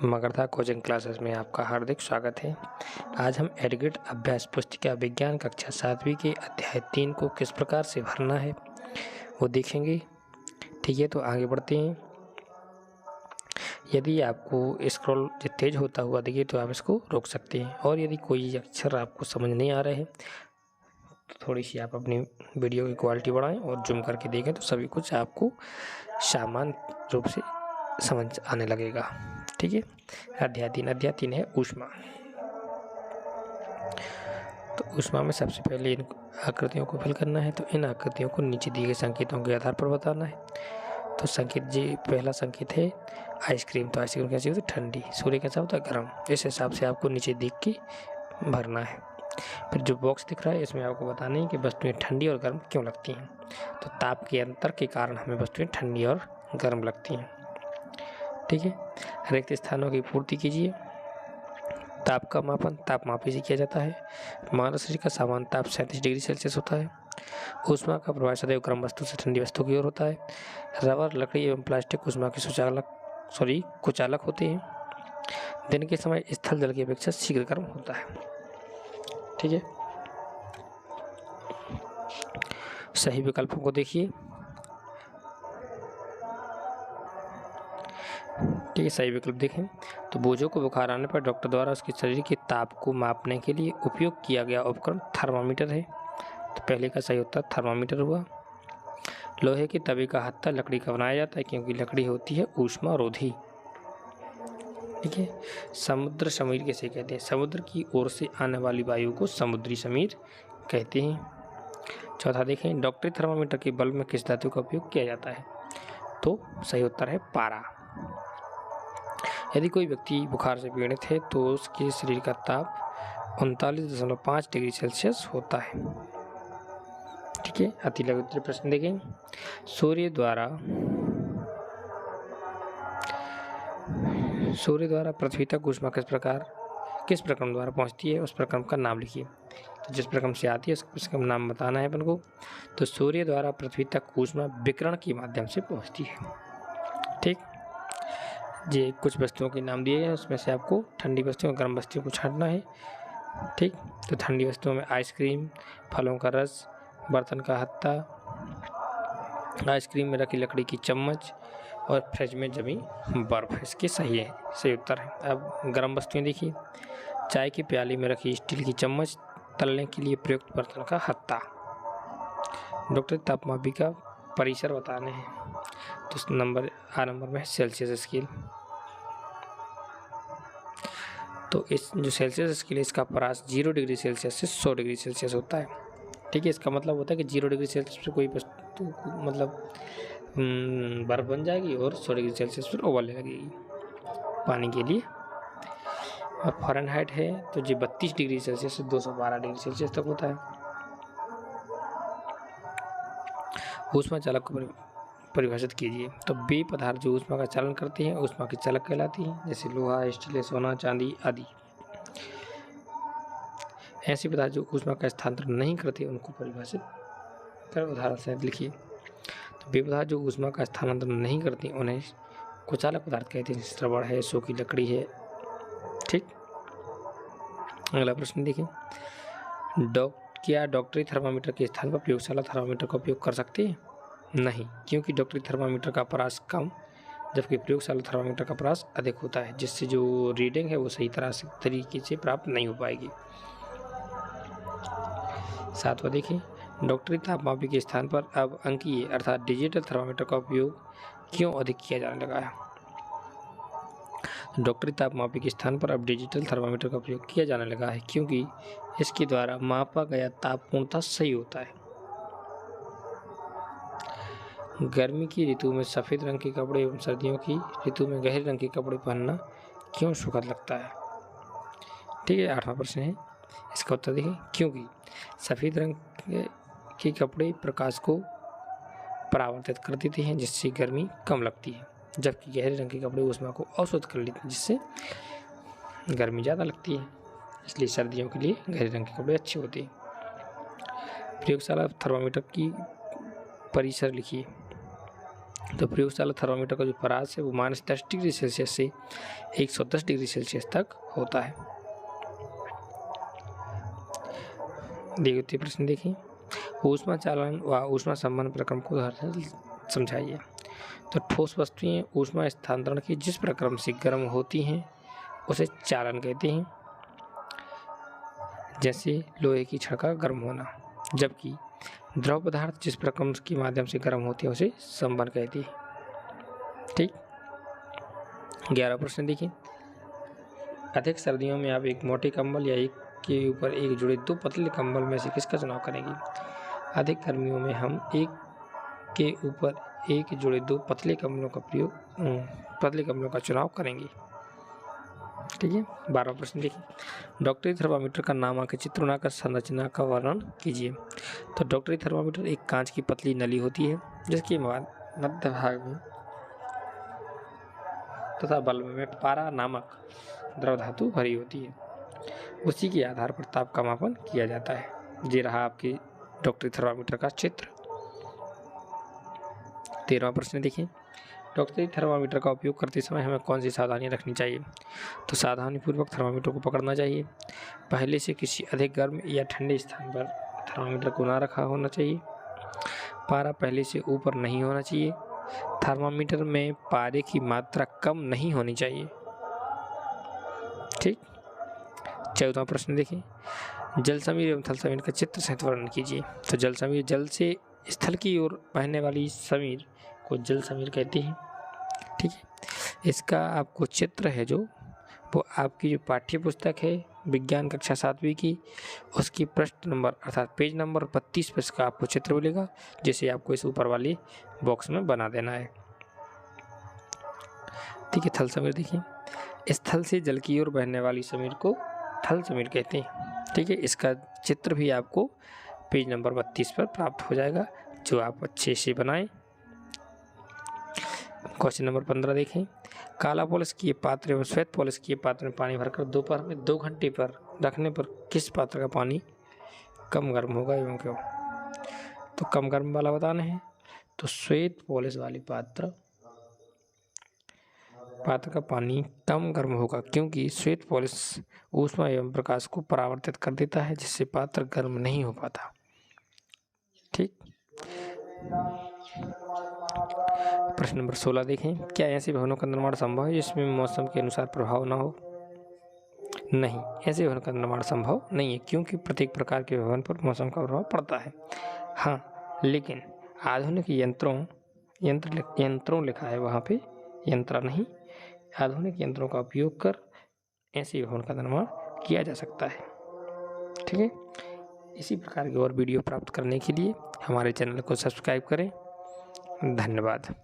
Magardha coaching classes में आपका हार्दिक स्वागत है। आज हम एडग्रेड अभ्यास पुस्तिका विज्ञान कक्षा 7वीं के अध्याय 3 को किस प्रकार से भरना है वो देखेंगे। ठीक है, तो आगे बढ़ते हैं। यदि आपको स्क्रॉल तेज होता हुआ दिखे तो आप इसको रोक सकते हैं, और यदि कोई अक्षर आपको समझ नहीं आ रहे हैं तो थोड़ी सी आप अपनी वीडियो की क्वालिटी बढ़ाएं और जूम करके देखें तो सभी कुछ आपको सामान्य रूप से समझ आने लगेगा। ठीक है, अध्याय 3 है ऊष्मा। तो ऊष्मा में सबसे पहले इन आकृतियों को फिल करना है। तो इन आकृतियों को नीचे दिए गए संकेतों के आधार पर बताना है। तो संकेत जी, पहला संकेत है आइसक्रीम। तो आइसक्रीम कैसी होती है? ठंडी। सूर्य कैसा होता है? गर्म। इस हिसाब से आपको नीचे देख के भरना है। फिर जो बॉक्स दिख रहा है इसमें आपको बताना है कि वस्तुएं ठंडी और गर्म क्यों लगती हैं। तो ताप के अंतर के कारण हमें वस्तुएं ठंडी और गर्म लगती हैं। ठीक है, रिक्त स्थानों की पूर्ति कीजिए। ताप का मापन तापमापी से किया जाता है। मानव शरीर का सामान्य ताप 37 डिग्री सेल्सियस होता है। ऊष्मा का प्रवाह सदैव गर्म वस्तु से ठंडी वस्तु की ओर होता है। रबर, लकड़ी एवं प्लास्टिक ऊष्मा के कुचालक होते हैं। दिन के समय स्थल जल की अपेक्षा शीघ्र गर्म होता है। ठीक है, सही विकल्पों को देखिए। ठीक है, सही विकल्प देखें तो बोझों को बुखार आने पर डॉक्टर द्वारा उसके शरीर के ताप को मापने के लिए उपयोग किया गया उपकरण थर्मामीटर है। तो पहले का सही उत्तर थर्मामीटर हुआ। लोहे के तवे का हत्था लकड़ी का बनाया जाता है क्योंकि लकड़ी होती है ऊष्मारोधी। ठीक है, समुद्र समीर किसे कहते हैं? समुद्र की ओर से आने वाली वायु को समुद्री समीर कहते हैं। चौथा देखें, डॉक्टरी थर्मामीटर के बल्ब में किस धातु का उपयोग किया जाता है? तो सही उत्तर है पारा। यदि कोई व्यक्ति बुखार से पीड़ित है तो उसके शरीर का ताप 39.5 डिग्री सेल्सियस होता है। ठीक है, अति लघु उत्तरीय प्रश्न देखें। सूर्य द्वारा पृथ्वी तक ऊष्मा किस प्रक्रम द्वारा पहुंचती है? उस प्रक्रम का नाम लिखिए। तो जिस प्रक्रम से आती है उसका नाम बताना है अपन को। तो सूर्य द्वारा पृथ्वी तक ऊष्मा विकिरण के माध्यम से पहुंचती है। ठीक, ये कुछ वस्तुओं के नाम दिए हैं, उसमें से आपको ठंडी वस्तुओं और गर्म वस्तुओं को छांटना है। ठीक, तो ठंडी वस्तुओं में आइसक्रीम, फलों का रस, बर्तन का हत्था, आइसक्रीम में रखी लकड़ी की चम्मच और फ्रिज में जमी बर्फ इसके सही उत्तर है। अब गर्म वस्तुएं देखिए। चाय की प्याली में रखी स्टील की चम्मच, तलने के लिए प्रयुक्त बर्तन का हत्था। डॉक्टर तापमापी का परिसर बताने हैं। तो नंबर में है सेल्सियस स्केल। तो इस जो सेल्सियस स्केल है इसका परास 0 डिग्री सेल्सियस से 100 डिग्री सेल्सियस होता है। ठीक है, इसका मतलब होता है कि 0 डिग्री सेल्सियस पर कोई वस्तु मतलब बर्फ बन जाएगी और 100 डिग्री सेल्सियस पर उबलने लगेगी पानी के लिए। और फ़ारेनहाइट है तो जो 32 डिग्री सेल्सियस से 212 डिग्री सेल्सियस तक होता है। ऊष्मा चालक को परिभाषित कीजिए। तो वे पदार्थ जो ऊष्मा का चालन करते हैं ऊष्मा की चालक कहलाती हैं, जैसे लोहा, स्टील, सोना, चांदी आदि। ऐसे पदार्थ जो ऊष्मा का स्थानांतरण नहीं करते उनको परिभाषित कर उदाहरण से लिखिए। तो वे पदार्थ जो ऊष्मा का स्थानांतरण नहीं करते उन्हें कुचालक पदार्थ कहते हैं, जैसे रबड़ है, सूखी लकड़ी है। ठीक, अगला प्रश्न देखिए। क्या डॉक्टरी थर्मामीटर के स्थान पर प्रयोगशाला थर्मामीटर का उपयोग कर सकते हैं? नहीं, क्योंकि डॉक्टरी थर्मामीटर का परास कम जबकि प्रयोगशाला थर्मामीटर का परास अधिक होता है, जिससे जो रीडिंग है वो सही तरीके से प्राप्त नहीं हो पाएगी। 7वां देखिए, डॉक्टरी तापमापी के स्थान पर अब अंकीय अर्थात डिजिटल थर्मामीटर का उपयोग क्यों अधिक किया जाने लगा है? डॉक्टरी तापमापी के स्थान पर अब डिजिटल थर्मामीटर का उपयोग किया जाने लगा है क्योंकि इसके द्वारा मापा गया ताप पूर्णतः सही होता है। गर्मी की ऋतु में सफ़ेद रंग के कपड़े एवं सर्दियों की ऋतु में गहरे रंग के कपड़े पहनना क्यों सुखद लगता है? ठीक है, 8वां प्रश्न है, इसका उत्तर देखिए। क्योंकि सफ़ेद रंग के कपड़े प्रकाश को परावर्तित कर देते हैं जिससे गर्मी कम लगती है, जबकि गहरे रंग के कपड़े ऊष्मा को अवशोषित कर लेते हैं जिससे गर्मी ज़्यादा लगती है। इसलिए सर्दियों के लिए गहरे रंग के कपड़े अच्छे होते हैं। प्रयोगशाला थर्मामीटर की परिसर लिखिए। तो प्रयोगशाला थर्मामीटर का जो परास है वो -10 डिग्री सेल्सियस से 110 डिग्री सेल्सियस तक होता है। दिए गए प्रश्न देखिए, ऊष्मा चालन व ऊष्मा संबंध प्रक्रम को उदाहरण से समझाइए। तो ठोस वस्तुएं ऊष्मा स्थानांतरण की जिस प्रक्रम से गर्म होती हैं उसे चालन कहते हैं, जैसे लोहे की छड़ का गर्म होना, जबकि द्रव पदार्थ जिस प्रक्रम के माध्यम से गर्म होती है उसे संबंध कहती है। ठीक। 11 प्रश्न देखिए, अधिक सर्दियों में आप एक मोटे कंबल या एक के ऊपर एक जुड़े 2 पतले कंबल में से किसका चुनाव करेंगे? अधिक गर्मियों में हम एक के ऊपर एक जुड़े 2 पतले कंबलों का चुनाव करेंगे। ठीक है। 12 प्रश्न देखिए, डॉक्टरी थर्मामीटर का नामांकित चित्र बनाकर संरचना का वर्णन कीजिए। तो डॉक्टरी थर्मामीटर एक कांच की पतली नली होती है जिसके मध्य भाग में तथा बल्ब में पारा नामक द्रव धातु भरी होती है, उसी के आधार पर ताप का मापन किया जाता है। ये रहा आपकी डॉक्टरी थर्मामीटर का चित्र। 13वां प्रश्न देखिए, डॉक्टरी थर्मामीटर का उपयोग करते समय हमें कौन सी सावधानियां रखनी चाहिए? तो सावधानीपूर्वक थर्मामीटर को पकड़ना चाहिए। पहले से किसी अधिक गर्म या ठंडे स्थान पर थर्मामीटर को ना रखा होना चाहिए। पारा पहले से ऊपर नहीं होना चाहिए। थर्मामीटर में पारे की मात्रा कम नहीं होनी चाहिए। ठीक। 14वां प्रश्न देखिए, जल समीर एवं थल समीर का चित्र सहित वर्णन कीजिए। तो जल समीर जल से स्थल की ओर बहने वाली समीर को जल समीर कहते हैं। ठीक है। इसका आपको चित्र है जो वो आपकी जो पाठ्य पुस्तक है विज्ञान कक्षा 7वीं की, उसकी पृष्ठ नंबर अर्थात पेज नंबर 32 पर इसका आपको चित्र मिलेगा, जिसे आपको इस ऊपर वाली बॉक्स में बना देना है। ठीक है। थल समीर देखिए, स्थल से जल की ओर बहने वाली समीर को थल समीर कहते हैं। ठीक है। इसका चित्र भी आपको पेज नंबर 32 पर प्राप्त हो जाएगा, जो आप अच्छे से बनाएं। क्वेश्चन नंबर 15 देखें, काला पॉलिश किए पात्र एवं श्वेत पॉलिश किए पात्र में पानी भरकर दोपहर में 2 घंटे पर रखने पर किस पात्र का पानी कम गर्म होगा एवं क्यों? तो कम गर्म वाला बताना है। तो श्वेत पॉलिश वाली पात्र का पानी कम गर्म होगा, क्योंकि श्वेत पॉलिश ऊष्मा एवं प्रकाश को परावर्तित कर देता है, जिससे पात्र गर्म नहीं हो पाता। ठीक। प्रश्न नंबर 16 देखें, क्या ऐसे भवनों का निर्माण संभव है जिसमें मौसम के अनुसार प्रभाव न हो? नहीं, ऐसे भवन का निर्माण संभव नहीं है, क्योंकि प्रत्येक प्रकार के भवन पर मौसम का प्रभाव पड़ता है। हाँ, लेकिन आधुनिक यंत्रों लिखा है वहाँ पे, यंत्र नहीं। आधुनिक यंत्रों का उपयोग कर ऐसे भवन का निर्माण किया जा सकता है। ठीक है। इसी प्रकार की और वीडियो प्राप्त करने के लिए हमारे चैनल को सब्सक्राइब करें। धन्यवाद।